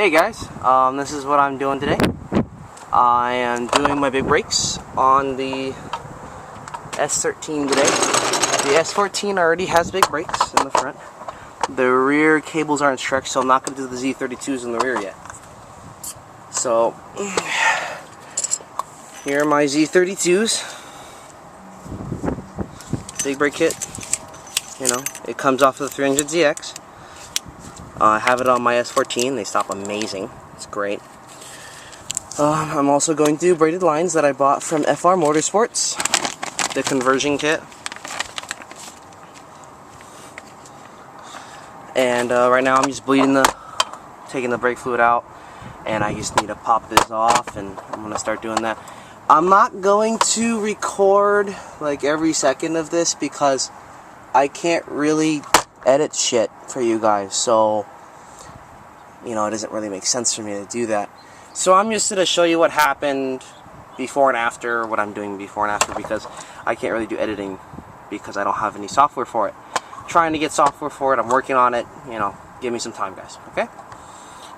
Hey guys, this is what I'm doing today. I am doing my big brakes on the S13 today. The S14 already has big brakes in the front. The rear cables aren't stretched, so I'm not going to do the Z32s in the rear yet. So, here are my Z32s. Big brake kit. You know, it comes off of the 300ZX. I have it on my S14. They stop amazing. It's great. I'm also going to do braided lines that I bought from FR Motorsports, the conversion kit. And right now I'm just taking the brake fluid out, and I just need to pop this off, and I'm going to start doing that. I'm not going to record like every second of this because I can't really edit shit for you guys, so you know, it doesn't really make sense for me to do that. So I'm just going to show you what happened before and after, what I'm doing before and after, because I can't really do editing because I don't have any software for it. Trying to get software for it, I'm working on it, you know, give me some time guys, okay?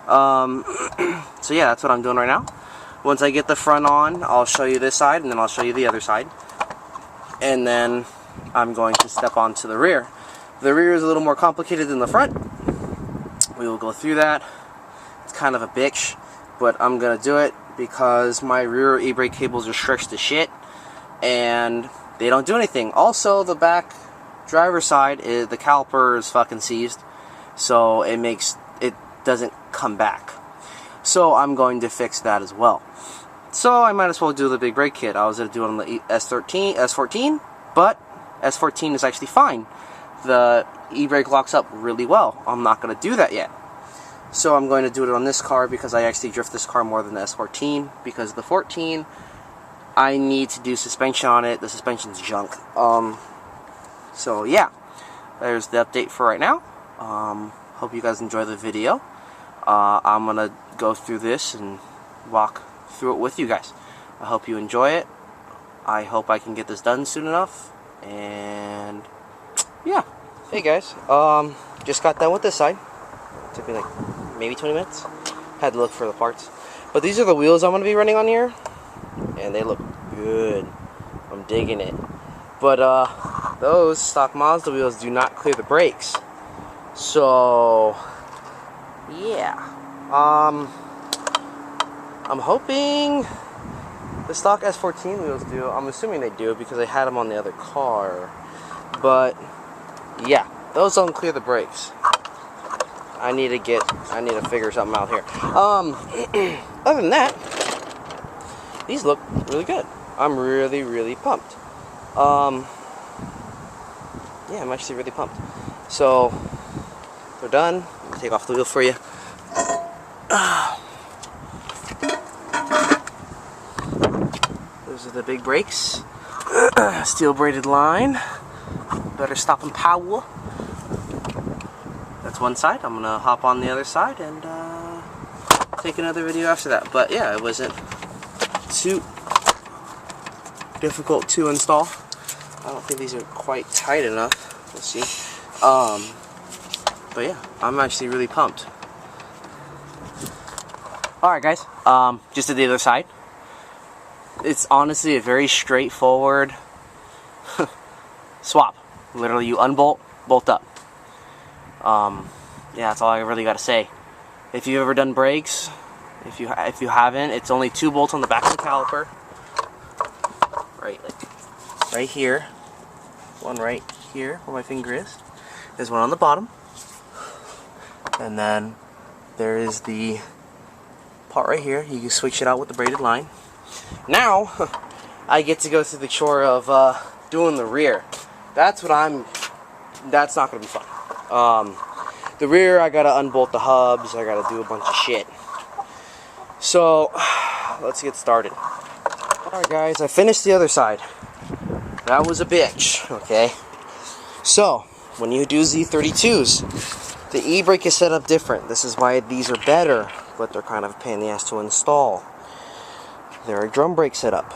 So yeah, that's what I'm doing right now. Once I get the front on, I'll show you this side, and then I'll show you the other side. And then I'm going to step onto the rear. The rear is a little more complicated than the front. We will go through that. It's kind of a bitch, but I'm gonna do it because my rear e-brake cables are stretched to shit and they don't do anything. Also, the back driver's side, the caliper is fucking seized, so it doesn't come back. So I'm going to fix that as well. So I might as well do the big brake kit. I was gonna do it on the S14, but S14 is actually fine. The e-brake locks up really well. I'm not going to do that yet. So I'm going to do it on this car because I actually drift this car more than the S14, because the 14 I need to do suspension on it. The suspension's junk. So yeah, there's the update for right now. Hope you guys enjoy the video. I'm going to go through this and walk through it with you guys. I hope you enjoy it. I hope I can get this done soon enough. And yeah. Hey guys, just got done with this side. Took me like maybe 20 minutes. Had to look for the parts. But these are the wheels I'm going to be running on here, and they look good. I'm digging it. But those stock Mazda wheels do not clear the brakes. So yeah. I'm hoping the stock S14 wheels do. I'm assuming they do because I had them on the other car. But yeah, those don't clear the brakes. I need to figure something out here. Other than that, these look really good. I'm really pumped. Yeah, I'm actually really pumped. So they're done. I'll take off the wheel for you. Those are the big brakes. Steel braided line. Better stop and power. That's one side. I'm gonna hop on the other side and take another video after that. But yeah, it wasn't too difficult to install. I don't think these are quite tight enough. We'll see. But yeah, I'm actually really pumped. Alright guys, just to the other side. It's honestly a very straightforward swap. Literally, you unbolt, bolt up. Yeah, that's all I really got to say. If you've ever done brakes, if you haven't, it's only 2 bolts on the back of the caliper. Right here. One right here where my finger is. There's one on the bottom. And then there is the part right here. You can switch it out with the braided line. Now, I get to go through the chore of doing the rear. That's not gonna be fun. The rear, I gotta unbolt the hubs, I gotta do a bunch of shit. So, let's get started. Alright guys, I finished the other side. That was a bitch, okay? So, when you do Z32s, the e-brake is set up different. This is why these are better, but they're kind of a pain in the ass to install. They're a drum brake setup.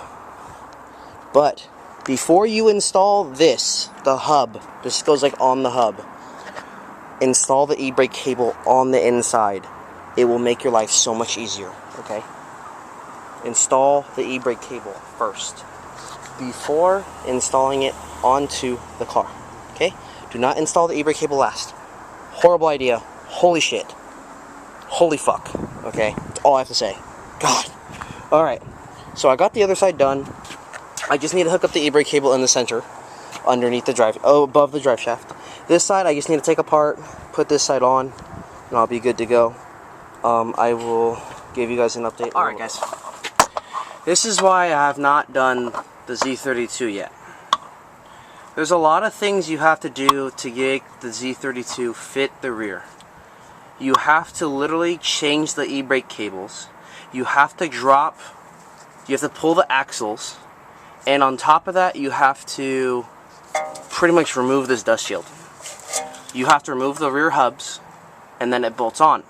But before you install this, the hub, this goes like on the hub, install the e-brake cable on the inside. it will make your life so much easier, okay? Install the e-brake cable first before installing it onto the car, okay? Do not install the e-brake cable last. Horrible idea. Holy shit. Holy fuck. Okay? That's all I have to say. God. Alright. So I got the other side done. I just need to hook up the e-brake cable in the center, underneath the drive, above the drive shaft. This side I just need to take apart, put this side on, and I'll be good to go. I will give you guys an update. Alright guys. This is why I have not done the Z32 yet. There's a lot of things you have to do to make the Z32 fit the rear. You have to literally change the e-brake cables. You have to pull the axles. And on top of that, you have to pretty much remove this dust shield. You have to remove the rear hubs, and then it bolts on.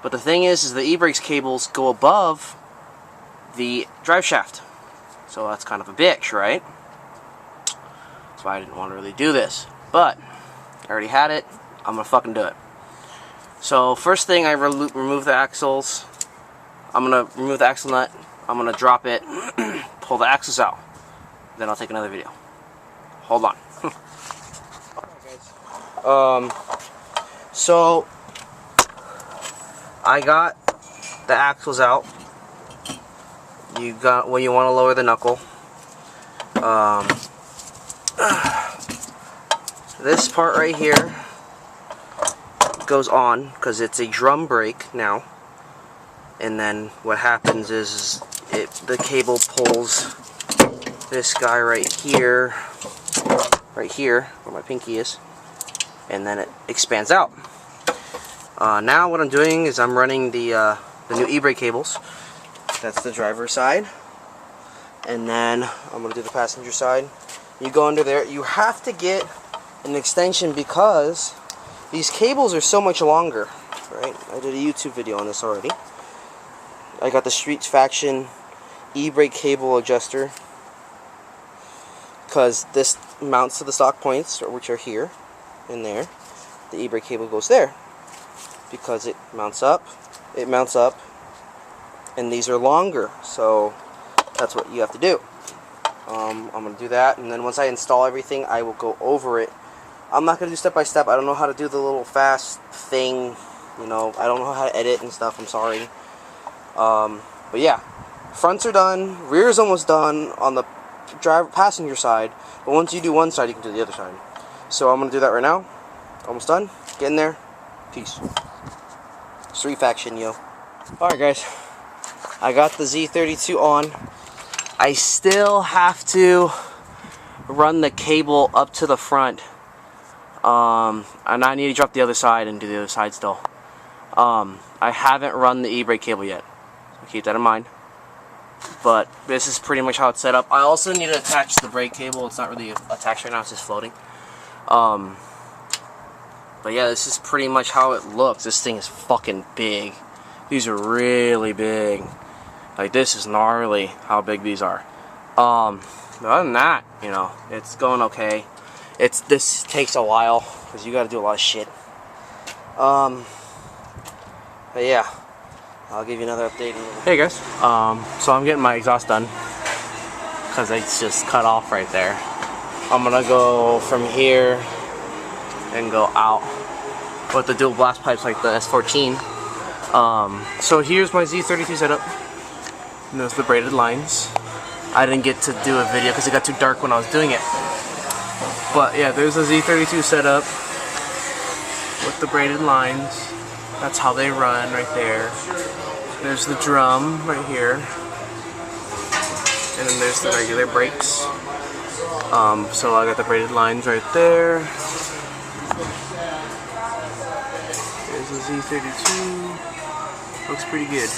But the thing is the e-brakes cables go above the drive shaft. So that's kind of a bitch, right? That's why I didn't want to really do this. But I already had it. I'm gonna fucking do it. So first thing, I remove the axles. I'm gonna remove the axle nut. I'm gonna drop it, pull the axles out. Then I'll take another video. Hold on. So I got the axles out. You got when you want to lower the knuckle. This part right here goes on because it's a drum brake now. And then what happens is the cable pulls this guy right here where my pinky is, and then it expands out. Now what I'm doing is I'm running the new e-brake cables. That's the driver's side, and then I'm going to do the passenger side. You go under there. You have to get an extension because these cables are so much longer, right? I did a YouTube video on this already. I got the Street Faction e-brake cable adjuster because this mounts to the stock points, which are here and there. The e-brake cable goes there because it mounts up, and these are longer, so that's what you have to do. I'm going to do that, and then once I install everything, I will go over it. I'm not going to do step by step. I don't know how to do the little fast thing, you know. I don't know how to edit and stuff. I'm sorry. But yeah, fronts are done, rear is almost done on the passenger side, but once you do one side, you can do the other side. So I'm going to do that right now. Almost done. Get in there. Peace. Street Faction, yo. Alright guys, I got the Z32 on. I still have to run the cable up to the front, and I need to drop the other side and do the other side still. I haven't run the e-brake cable yet. Keep that in mind. But this is pretty much how it's set up. I also need to attach the brake cable. It's not really attached right now, it's just floating. But yeah, this is pretty much how it looks. This thing is fucking big. These are really big. Like, this is gnarly how big these are. But other than that, you know, it's going okay. This takes a while because you got to do a lot of shit. But yeah, I'll give you another update. Hey guys, so I'm getting my exhaust done because it's just cut off right there. I'm gonna go from here and go out with the dual blast pipes like the S14. So here's my Z32 setup. And there's the braided lines. I didn't get to do a video because it got too dark when I was doing it. But yeah, there's the Z32 setup with the braided lines. That's how they run right there. There's the drum right here. And then there's the regular brakes. So I got the braided lines right there. There's the Z32. Looks pretty good.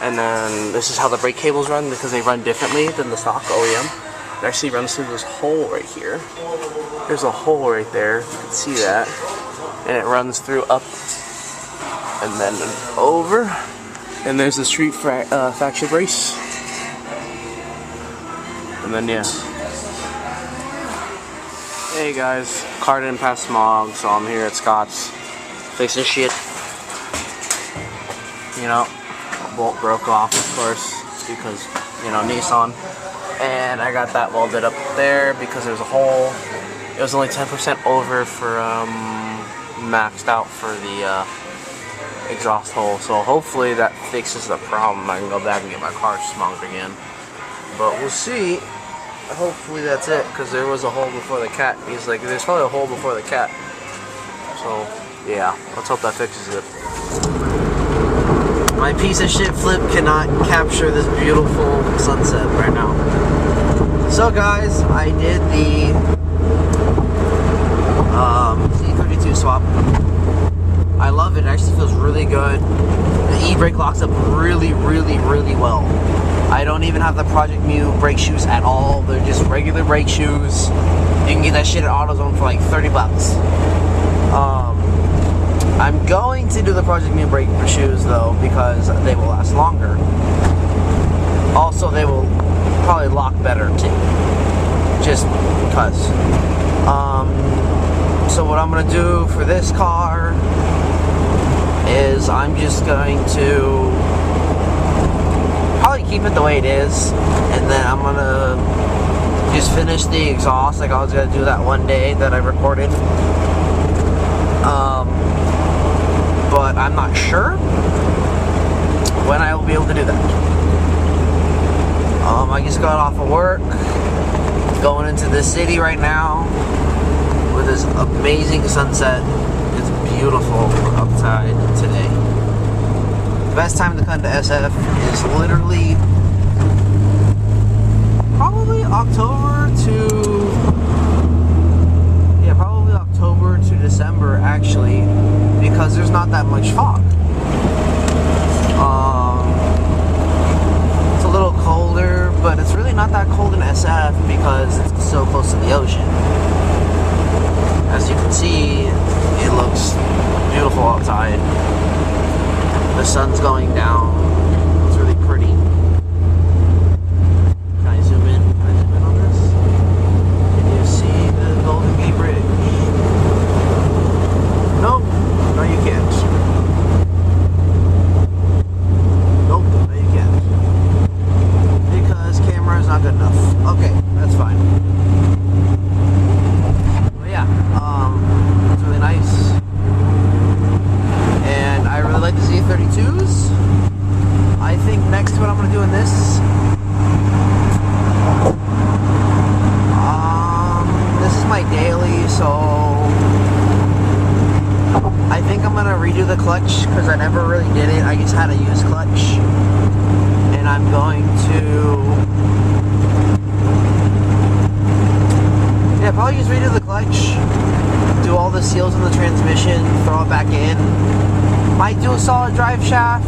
And then this is how the brake cables run because they run differently than the stock OEM. It actually runs through this hole right here. There's a hole right there. You can see that. And it runs through up and then over. And there's the Street Faction brace. And then yeah. Hey guys, car didn't pass smog, so I'm here at Scott's fixing shit. You know, bolt broke off, of course, because, you know, Nissan. And I got that welded up there because there's a hole. It was only 10% over for maxed out for the exhaust hole. So hopefully that fixes the problem. I can go back and get my car smoked again. But we'll see. Hopefully that's it, because there was a hole before the cat. He's like, there's probably a hole before the cat. So yeah, let's hope that fixes it. My piece of shit flip cannot capture this beautiful sunset right now. So guys, I did the z32 swap. I love it. It actually feels really good. The e-brake locks up really, really, really well. I don't even have the Project Mu brake shoes at all. They're just regular brake shoes. You can get that shit at AutoZone for like 30 bucks. I'm going to do the Project Mu brake shoes though, because they will last longer. Also, they will probably lock better too. Just because. So what I'm going to do for this car is I'm just going to probably keep it the way it is, and then I'm going to just finish the exhaust. Like I was going to do that one day that I recorded. But I'm not sure when I will be able to do that. I just got off of work, going into the city right now with this amazing sunset. It's beautiful outside today. The best time to come to SF is literally probably October to December actually, because there's not that much fog. It's a little colder, but it's really not that cold in SF because it's so close to the ocean. As you can see, it looks beautiful outside. The sun's going down. It's really pretty. Can I zoom in? Can I zoom in on this? Can you see the Golden Gate Bridge? Nope. No, you can't. Nope. No, you can't. Because camera is not good enough. Okay, that's fine. But yeah, it's really nice. And I really like the Z32s. I think next what I'm going to do in this, this is my daily, so I think I'm going to redo the clutch because I never really did it. I just had a used clutch. And I'm going to, yeah, probably just redo the clutch, do all the seals in the transmission, throw it back in. Might do a solid drive shaft,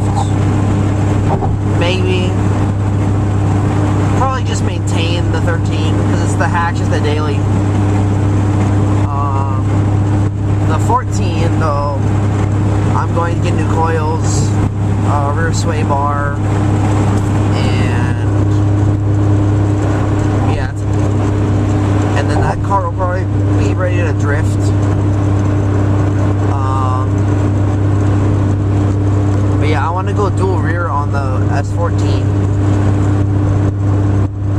maybe. Probably just maintain the 13 because it's the hatch, is the daily. The 14 though, I'm going to get new coils, rear sway bar, and yeah, and then that car will probably be ready to drift. But yeah, I want to go dual rear on the S14,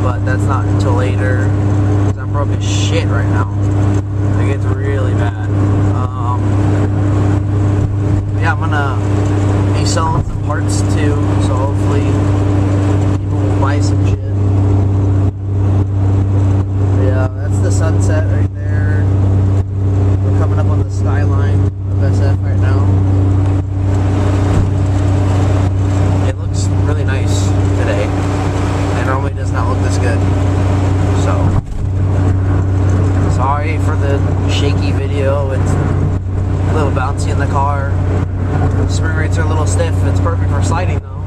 but that's not until later because I'm broke as shit right now. It gets really bad. Yeah, I'm gonna be selling some parts too, so hopefully people will buy some shit. But yeah, that's the sunset right there. We're coming up on the skyline of SF right now. It looks really nice today. It normally does not look this good. So sorry for the shaky video. It's a little bouncy in the car. The spring rates are a little stiff. It's perfect for sliding though.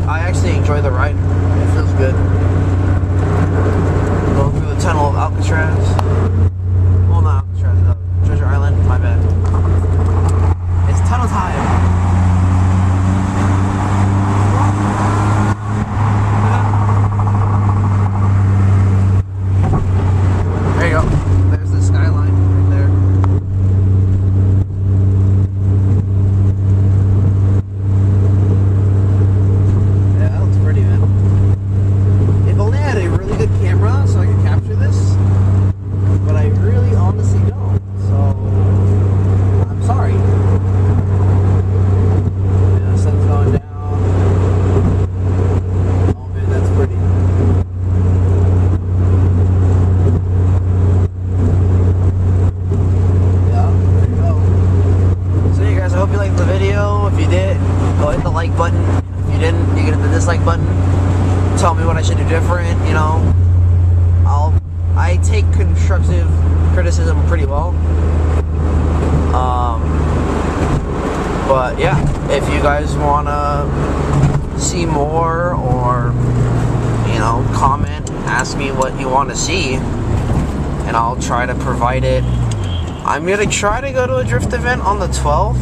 I actually enjoy the ride. It feels good. Going through the tunnel of Alcatraz. Well, not Alcatraz, Treasure Island. My bad. It's tunnel time. There you go. There's the skyline right there. should do different, you know. I take constructive criticism pretty well. But yeah, if you guys want to see more, or, you know, comment, ask me what you want to see, and I'll try to provide it. I'm going to try to go to a drift event on the 12th,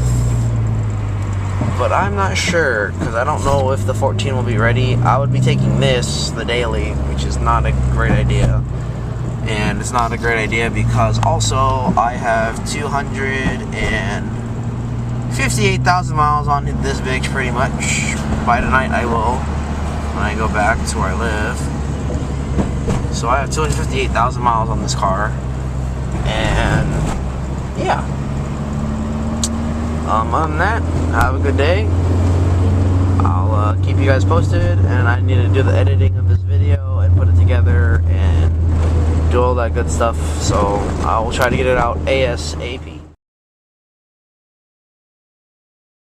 but I'm not sure, because I don't know if the 14 will be ready. I would be taking this, the daily, which is not a great idea. And it's not a great idea because also I have 258,000 miles on this bitch pretty much. By tonight I will, when I go back to where I live. So I have 258,000 miles on this car. And yeah. Other than that, have a good day. I'll keep you guys posted, and I need to do the editing of this video and put it together and do all that good stuff, so I will try to get it out ASAP.